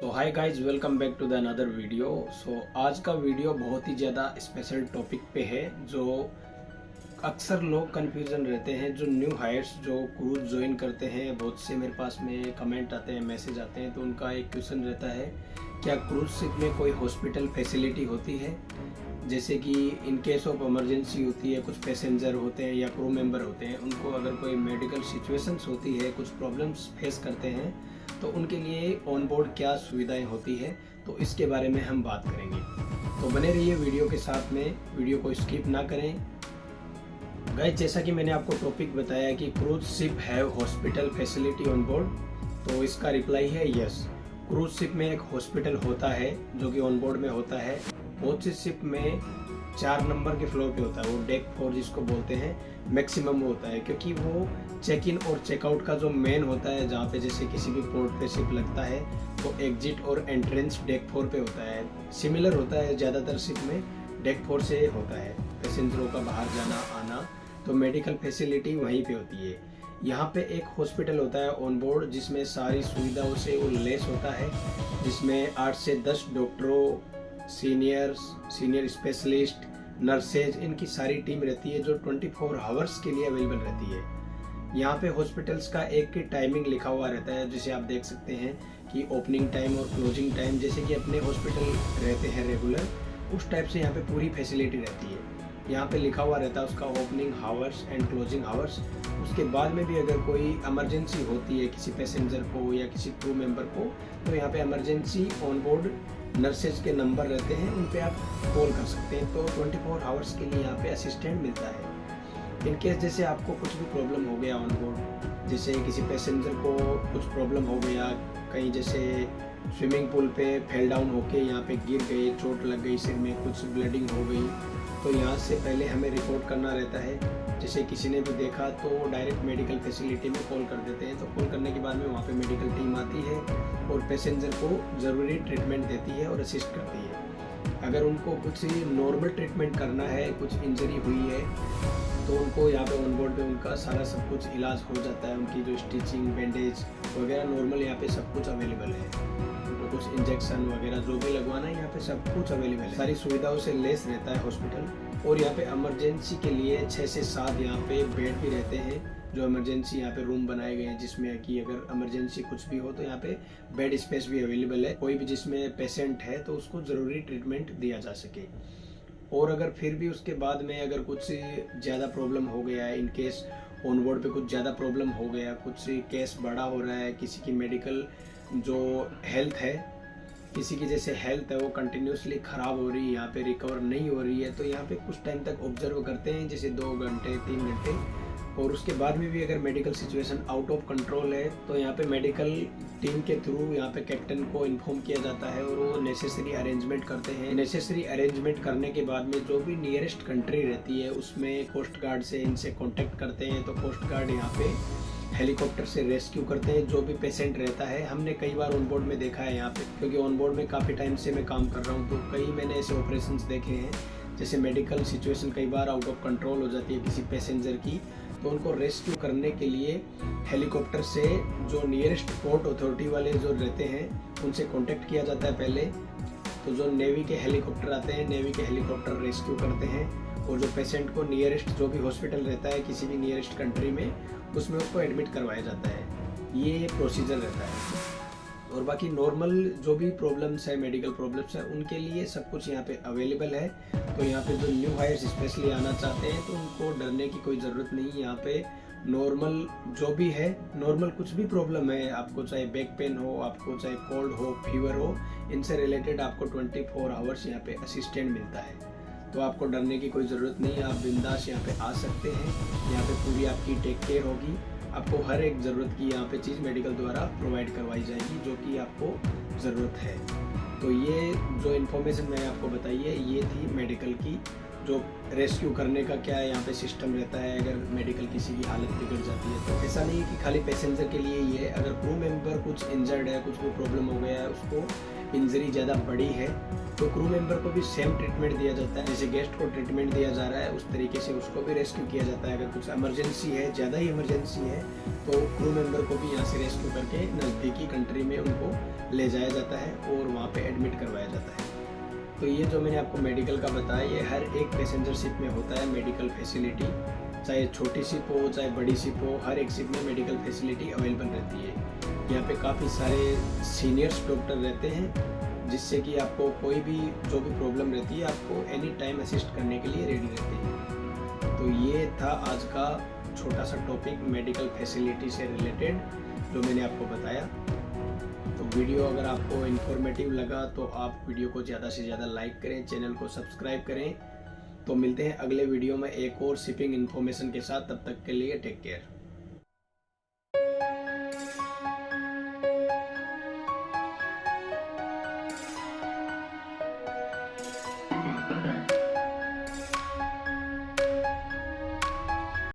तो hi guys, welcome back to the another video. आज का वीडियो बहुत ही ज़्यादा स्पेशल टॉपिक पे है। जो अक्सर लोग कन्फ्यूजन रहते हैं, जो न्यू हायर्स जो क्रूज ज्वाइन करते हैं, बहुत से मेरे पास में कमेंट आते हैं, मैसेज आते हैं। तो उनका एक क्वेश्चन रहता है, क्या क्रूज शिप में कोई हॉस्पिटल फैसिलिटी होती है? जैसे कि इन केस ऑफ इमरजेंसी होती है, कुछ पैसेंजर होते हैं या क्रू मेंबर होते हैं, उनको अगर कोई मेडिकल सिचुएशंस होती है, कुछ प्रॉब्लम्स फेस करते हैं, तो उनके लिए ऑन बोर्ड क्या सुविधाएं होती है, तो इसके बारे में हम बात करेंगे। तो बने रहिए वीडियो के साथ में, वीडियो को स्किप ना करें। गाइस, जैसा कि मैंने आपको टॉपिक बताया कि cruise ship have hospital facility on board, तो इसका रिप्लाई है यस। क्रूज शिप में एक हॉस्पिटल होता है जो कि ऑन बोर्ड में होता है। बहुत सी शिप में 4 नंबर के फ्लोर पे होता है, वो डेक 4 जिसको बोलते हैं, मैक्सिमम होता है, क्योंकि वो चेक इन और चेकआउट का जो मेन होता है, जहाँ पे जैसे किसी भी पोर्ट पे शिप लगता है तो एग्जिट और एंट्रेंस डेक 4 पे होता है। सिमिलर होता है ज़्यादातर शिप में डेक 4 से होता है पैसेंजरों का बाहर जाना आना, तो मेडिकल फैसिलिटी वहीं पे होती है। यहाँ पे एक हॉस्पिटल होता है ऑन बोर्ड, जिसमें सारी सुविधाओं से वो लेस होता है, जिसमें 8 से 10 डॉक्टरों, सीनियर स्पेशलिस्ट, नर्सेज, इनकी सारी टीम रहती है जो 24 आवर्स के लिए अवेलेबल रहती है। यहाँ पे हॉस्पिटल्स का एक टाइमिंग लिखा हुआ रहता है, जिसे आप देख सकते हैं कि ओपनिंग टाइम और क्लोजिंग टाइम, जैसे कि अपने हॉस्पिटल रहते हैं रेगुलर, उस टाइप से यहाँ पे पूरी फैसिलिटी रहती है। यहाँ पे लिखा हुआ रहता है उसका opening hours and closing hours. उसके बाद में भी अगर कोई इमरजेंसी होती है किसी पैसेंजर को या किसी क्रू मेंबर को, तो यहाँ पे इमरजेंसी ऑन बोर्ड नर्सेज के नंबर रहते हैं, उन पे आप कॉल कर सकते हैं। तो 24 आवर्स के लिए यहाँ पे असिस्टेंट मिलता है। इन केस जैसे आपको कुछ भी प्रॉब्लम हो गया ऑन बोर्ड, जैसे किसी पैसेंजर को कुछ प्रॉब्लम हो गया, कहीं जैसे स्विमिंग पूल पे फेल डाउन होके यहाँ पे गिर गए, चोट लग गई, सिर में कुछ ब्लीडिंग हो गई, तो यहाँ से पहले हमें रिपोर्ट करना रहता है। जैसे किसी ने भी देखा तो डायरेक्ट मेडिकल फैसिलिटी में कॉल कर देते हैं। तो कॉल करने के बाद में वहाँ पे मेडिकल टीम आती है और पैसेंजर को ज़रूरी ट्रीटमेंट देती है और असिस्ट करती है। अगर उनको कुछ नॉर्मल ट्रीटमेंट करना है, कुछ इंजरी हुई है, तो उनको यहाँ पे ऑन बोर्ड पे उनका सारा सब कुछ इलाज हो जाता है। उनकी जो स्टिचिंग, बैंडेज वगैरह नॉर्मल यहाँ पे सब कुछ अवेलेबल है। उनको कुछ इंजेक्शन वगैरह जो भी लगवाना है, यहाँ पे सब कुछ अवेलेबल है। सारी सुविधाओं से लेस रहता है हॉस्पिटल। और यहाँ पे इमरजेंसी के लिए 6 से 7 यहाँ पे बेड भी रहते हैं, जो इमरजेंसी यहाँ पे रूम बनाए गए हैं, जिसमें कि अगर इमरजेंसी कुछ भी हो तो यहाँ पे बेड स्पेस भी अवेलेबल है। कोई भी जिसमें पेशेंट है तो उसको ज़रूरी ट्रीटमेंट दिया जा सके। और अगर फिर भी उसके बाद में अगर कुछ ज़्यादा प्रॉब्लम हो गया है, इन केस ऑन बोर्ड पे कुछ ज़्यादा प्रॉब्लम हो गया, कुछ केस बड़ा हो रहा है, किसी की मेडिकल जो हेल्थ है, किसी की जैसे हेल्थ है वो कंटिन्यूसली ख़राब हो रही है, यहाँ पे रिकवर नहीं हो रही है, तो यहाँ पे कुछ टाइम तक ऑब्जर्व करते हैं, जैसे 2 घंटे 3 घंटे। और उसके बाद में भी अगर medical situation out of control है, तो यहाँ पे मेडिकल टीम के थ्रू यहाँ पे कैप्टन को इन्फॉर्म किया जाता है और वो नेसेसरी अरेंजमेंट करते हैं। नेसेसरी अरेंजमेंट करने के बाद में जो भी नियरेस्ट कंट्री रहती है, उसमें कोस्ट गार्ड से इनसे कॉन्टेक्ट करते हैं। तो कोस्ट गार्ड यहाँ पे हेलीकॉप्टर से रेस्क्यू करते हैं जो भी पेशेंट रहता है। हमने कई बार ऑन बोर्ड में देखा है यहाँ पे, क्योंकि ऑन बोर्ड में काफ़ी टाइम से मैं काम कर रहा हूँ, तो कई मैंने ऐसे ऑपरेशंस देखे हैं। जैसे मेडिकल सिचुएशन कई बार आउट ऑफ कंट्रोल हो जाती है किसी पैसेंजर की, तो उनको रेस्क्यू करने के लिए हेलीकॉप्टर से जो नियरेस्ट पोर्ट अथॉरिटी वाले जो रहते हैं उनसे कांटेक्ट किया जाता है पहले। तो जो नेवी के हेलीकॉप्टर आते हैं, नेवी के हेलीकॉप्टर रेस्क्यू करते हैं, और जो पेशेंट को नियरेस्ट जो भी हॉस्पिटल रहता है किसी भी नियरेस्ट कंट्री में, उसमें उसको एडमिट करवाया जाता है। ये प्रोसीजर रहता है। और बाकी नॉर्मल जो भी प्रॉब्लम्स है, मेडिकल प्रॉब्लम्स है, उनके लिए सब कुछ यहाँ पे अवेलेबल है। तो यहाँ पे जो न्यू हायर्स स्पेशली आना चाहते हैं, तो उनको डरने की कोई ज़रूरत नहीं है। यहाँ पे नॉर्मल जो भी है, नॉर्मल कुछ भी प्रॉब्लम है, आपको चाहे बैक पेन हो, आपको चाहे कोल्ड हो, फीवर हो, इनसे रिलेटेड आपको 24 आवर्स यहाँ पे असिस्टेंट मिलता है। तो आपको डरने की कोई ज़रूरत नहीं है, आप बिंदास यहाँ पे आ सकते हैं। यहाँ पे पूरी आपकी टेक केयर होगी, आपको हर एक ज़रूरत की यहाँ पे चीज़ मेडिकल द्वारा प्रोवाइड करवाई जाएगी जो कि आपको ज़रूरत है। तो ये जो इन्फॉर्मेशन मैंने आपको बताई है, ये थी मेडिकल की। जो रेस्क्यू करने का क्या यहाँ पे सिस्टम रहता है अगर मेडिकल किसी की हालत बिगड़ जाती है। तो ऐसा नहीं है कि खाली पैसेंजर के लिए ही है, अगर क्रू मेंबर कुछ इंजर्ड है, कुछ भी प्रॉब्लम हो गया है, उसको इंजरी ज़्यादा बड़ी है, तो क्रू मेंबर को भी सेम ट्रीटमेंट दिया जाता है। जैसे गेस्ट को ट्रीटमेंट दिया जा रहा है उस तरीके से उसको भी रेस्क्यू किया जाता है। अगर कुछ इमरजेंसी है, ज़्यादा ही इमरजेंसी है, तो क्रू मेंबर को भी यहाँ से रेस्क्यू करके नज़दीकी कंट्री में उनको ले जाया जाता है और वहाँ पे एडमिट करवाया जाता है। तो ये जो मैंने आपको मेडिकल का बताया, ये हर एक पैसेंजर शिप में होता है मेडिकल फैसिलिटी, चाहे छोटी शिप हो चाहे बड़ी शिप हो, हर एक शिप में मेडिकल फैसिलिटी अवेलेबल रहती है। यहाँ पे काफ़ी सारे सीनियर्स डॉक्टर रहते हैं, जिससे कि आपको कोई भी जो भी प्रॉब्लम रहती है आपको एनी टाइम असिस्ट करने के लिए रेडी रहते हैं। तो ये था आज का छोटा सा टॉपिक मेडिकल फैसिलिटी से रिलेटेड जो मैंने आपको बताया। तो वीडियो अगर आपको इन्फॉर्मेटिव लगा तो आप वीडियो को ज़्यादा से ज़्यादा लाइक करें, चैनल को सब्सक्राइब करें। तो मिलते हैं अगले वीडियो में एक और शिपिंग इन्फॉर्मेशन के साथ, तब तक के लिए टेक केयर।